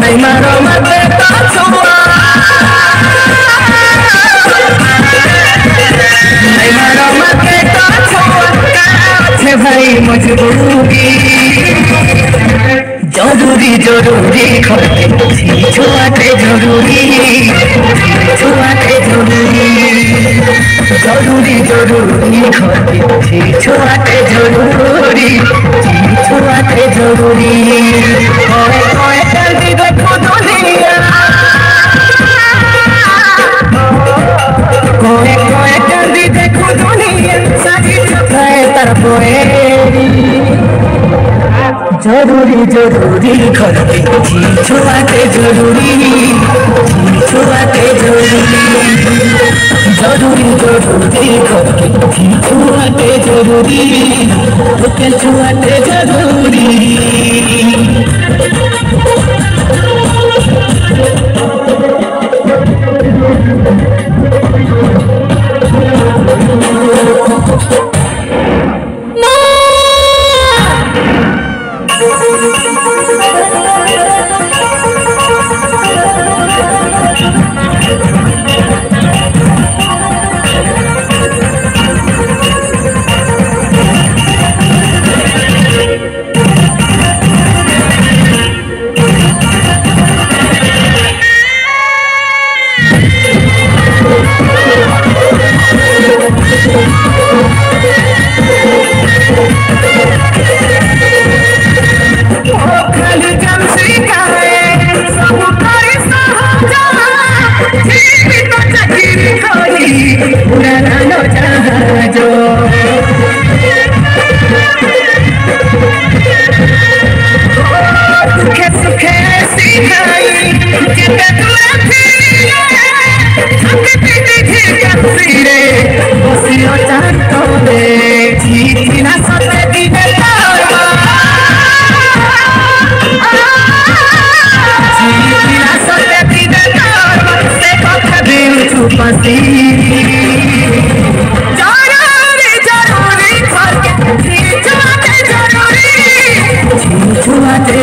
नहीं मारो मत छुआ नहीं मारो मत छुआ भाई मजबूरी जरूरी जरूरी छुआते जरूरी छुआते जरूरी जरूरी जरूरी छुआते जरूरी छुआते जरूरी कोई कोई जल्दी देखो दुनिया कोई कोई जल्दी देखो दुनिया सारी छुपाए तरफों जरूरी जरूरी करते छुआते जरूरी छुआते जरूरी जरूरी जरूरी करते छुआते जरूरी छुआते जरूरी छुआते